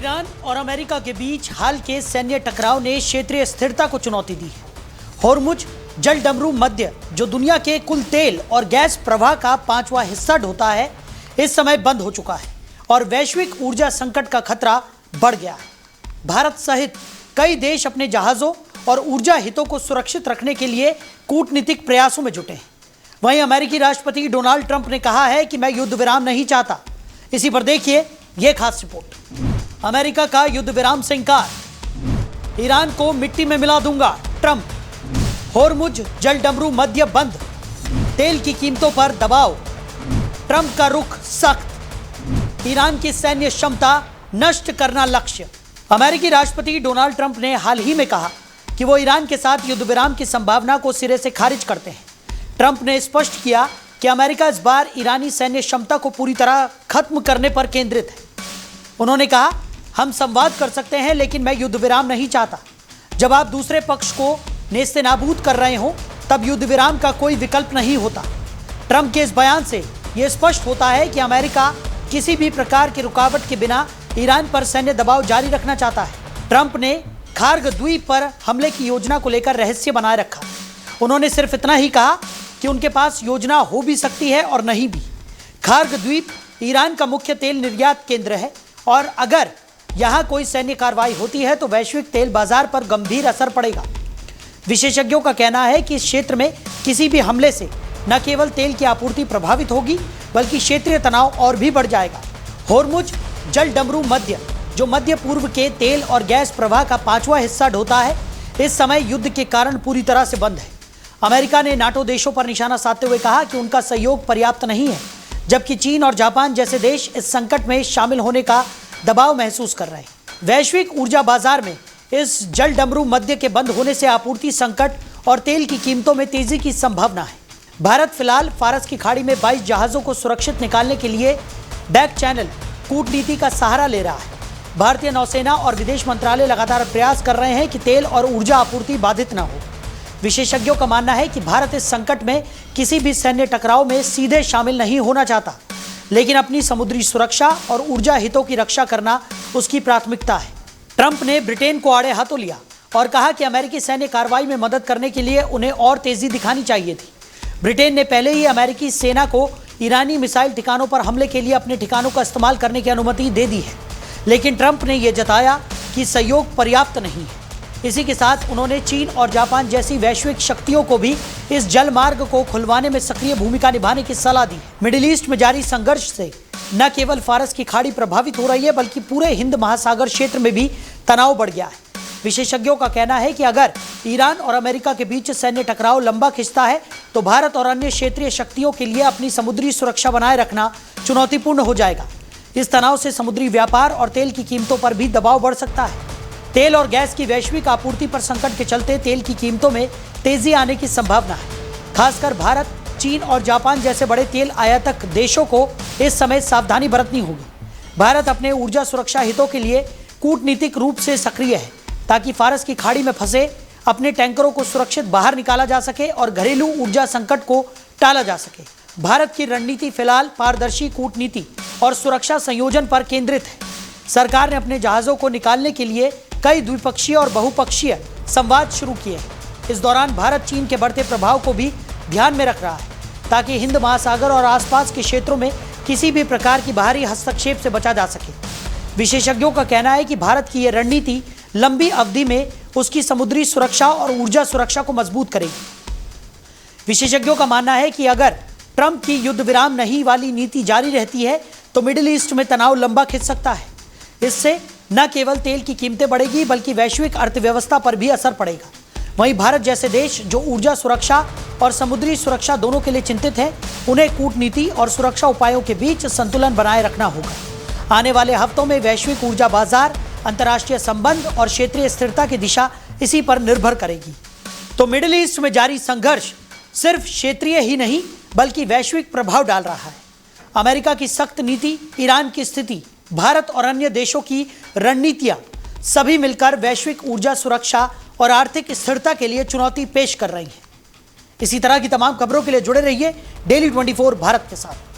Iran और America के बीच हाल के सैन्य टकराव ने क्षेत्रीय स्थिरता को चुनौती दी है। होर्मुज जलडमरू मध्य, जो दुनिया के कुल तेल और गैस प्रवाह का 5वां हिस्सा ढोता है, इस समय बंद हो चुका है और वैश्विक ऊर्जा संकट का खतरा बढ़ गया है। भारत सहित कई देश अपने जहाजों और ऊर्जा हितों को सुरक्षित रखने के लिए कूटनीतिक प्रयासों में जुटे हैं। वहीं अमेरिकी राष्ट्रपति डोनाल्ड ट्रंप ने कहा है कि मैं युद्ध विराम नहीं चाहता। इसी पर देखिए यह खास रिपोर्ट। अमेरिका का युद्ध विराम से इंकार, ईरान को मिट्टी में मिला दूंगा ट्रंप। होर्मुज जलडमरू मध्य बंद, तेल की कीमतों पर दबाव, ट्रंप का रुख सख्त, ईरान की सैन्य क्षमता नष्ट करना लक्ष्य। अमेरिकी राष्ट्रपति डोनाल्ड ट्रंप ने हाल ही में कहा कि वो ईरान के साथ युद्ध विराम की संभावना को सिरे से खारिज करते हैं। ट्रंप ने स्पष्ट किया कि अमेरिका इस बार ईरानी सैन्य क्षमता को पूरी तरह खत्म करने पर केंद्रित है। उन्होंने कहा, हम संवाद कर सकते हैं लेकिन मैं युद्ध विराम नहीं चाहता। जब आप दूसरे पक्ष को नेस्तनाबूद कर रहे हो तब युद्ध विराम का कोई विकल्प नहीं होता। ट्रंप के इस बयान से यह स्पष्ट होता है कि अमेरिका किसी भी प्रकार की रुकावट के बिना ईरान पर सैन्य दबाव जारी रखना चाहता है। ट्रंप ने खार्ग द्वीप पर हमले की योजना को लेकर रहस्य बनाए रखा। उन्होंने सिर्फ इतना ही कहा कि उनके पास योजना हो भी सकती है और नहीं भी। खार्ग द्वीप ईरान का मुख्य तेल निर्यात केंद्र है और अगर यहां कोई सैन्य कार्रवाई होती है तो वैश्विक तेल बाजार पर गंभीर असर पड़ेगा। विशेषज्ञों का कहना है कि इस क्षेत्र में किसी भी हमले से न केवल तेल की आपूर्ति प्रभावित होगी बल्कि क्षेत्रीय तनाव और भी बढ़ जाएगा। होर्मुज जलडमरू मध्य, जो मध्य पूर्व के तेल और गैस प्रवाह का 5वां हिस्सा ढोता है, इस समय युद्ध के कारण पूरी तरह से बंद है। अमेरिका ने नाटो देशों पर निशाना साधते हुए कहा कि उनका सहयोग पर्याप्त नहीं है, जबकि चीन और जापान जैसे देश इस संकट में शामिल होने का दबाव महसूस कर रहे हैं। वैश्विक ऊर्जा बाजार में इस जलडमरू मध्य के बंद होने से आपूर्ति संकट और तेल की कीमतों में तेजी की संभावना है। भारत फिलहाल फारस की खाड़ी में 22 जहाजों को सुरक्षित निकालने के लिए बैक चैनल कूटनीति का सहारा ले रहा है। भारतीय नौसेना और विदेश मंत्रालय लगातार प्रयास कर रहे हैं कि तेल और ऊर्जा आपूर्ति बाधित न हो। विशेषज्ञों का मानना है कि भारत इस संकट में किसी भी सैन्य टकराव में सीधे शामिल नहीं होना चाहता, लेकिन अपनी समुद्री सुरक्षा और ऊर्जा हितों की रक्षा करना उसकी प्राथमिकता है। ट्रंप ने ब्रिटेन को आड़े हाथों लिया और कहा कि अमेरिकी सैन्य कार्रवाई में मदद करने के लिए उन्हें और तेजी दिखानी चाहिए थी। ब्रिटेन ने पहले ही अमेरिकी सेना को ईरानी मिसाइल ठिकानों पर हमले के लिए अपने ठिकानों का इस्तेमाल करने की अनुमति दे दी है, लेकिन ट्रंप ने यह जताया कि सहयोग पर्याप्त नहीं है। इसी के साथ उन्होंने चीन और जापान जैसी वैश्विक शक्तियों को भी इस जल मार्ग को खुलवाने में सक्रिय भूमिका निभाने की सलाह दी। मिडिल ईस्ट में जारी संघर्ष से न केवल फारस की खाड़ी प्रभावित हो रही है बल्कि पूरे हिंद महासागर क्षेत्र में भी तनाव बढ़ गया है। विशेषज्ञों का कहना है कि अगर ईरान और अमेरिका के बीच सैन्य टकराव लंबा खिंचता है तो भारत और अन्य क्षेत्रीय शक्तियों के लिए अपनी समुद्री सुरक्षा बनाए रखना चुनौतीपूर्ण हो जाएगा। इस तनाव से समुद्री व्यापार और तेल की कीमतों पर भी दबाव बढ़ सकता है। तेल और गैस की वैश्विक आपूर्ति पर संकट के चलते तेल की कीमतों में तेजी आने की संभावना है। खासकर भारत, चीन और जापान जैसे बड़े तेल आयातक देशों को इस समय सावधानी बरतनी होगी। भारत अपने ऊर्जा सुरक्षा हितों के लिए कूटनीतिक रूप से सक्रिय है ताकि फारस की खाड़ी में फंसे अपने टैंकरों को सुरक्षित बाहर निकाला जा सके और घरेलू ऊर्जा संकट को टाला जा सके। भारत की रणनीति फिलहाल पारदर्शी कूटनीति और सुरक्षा संयोजन पर केंद्रित है। सरकार ने अपने जहाजों को निकालने के लिए कई द्विपक्षीय और बहुपक्षीय संवाद शुरू किए हैं। इस दौरान भारत चीन के बढ़ते प्रभाव को भी ध्यान में रख रहा है ताकि हिंद महासागर और आसपास के क्षेत्रों में किसी भी प्रकार की बाहरी हस्तक्षेप से बचा जा सके। विशेषज्ञों का कहना है कि भारत की यह रणनीति लंबी अवधि में उसकी समुद्री सुरक्षा और ऊर्जा सुरक्षा को मजबूत करेगी। विशेषज्ञों का मानना है कि अगर ट्रंप की युद्ध विराम नहीं वाली नीति जारी रहती है तो मिडिल ईस्ट में तनाव लंबा खिंच सकता है। इससे न केवल तेल की कीमतें बढ़ेगी बल्कि वैश्विक अर्थव्यवस्था पर भी असर पड़ेगा। वहीं भारत जैसे देश जो ऊर्जा सुरक्षा और समुद्री सुरक्षा दोनों के लिए चिंतित है, उन्हें कूटनीति और सुरक्षा उपायों के बीच संतुलन बनाए रखना होगा। आने वाले हफ्तों में वैश्विक ऊर्जा बाजार, अंतर्राष्ट्रीय संबंध और क्षेत्रीय स्थिरता की दिशा इसी पर निर्भर करेगी। तो मिडिल ईस्ट में जारी संघर्ष सिर्फ क्षेत्रीय ही नहीं बल्कि वैश्विक प्रभाव डाल रहा है। अमेरिका की सख्त नीति, ईरान की स्थिति, भारत और अन्य देशों की रणनीतियां सभी मिलकर वैश्विक ऊर्जा सुरक्षा और आर्थिक स्थिरता के लिए चुनौती पेश कर रही हैं। इसी तरह की तमाम खबरों के लिए जुड़े रहिए डेली 24 भारत के साथ।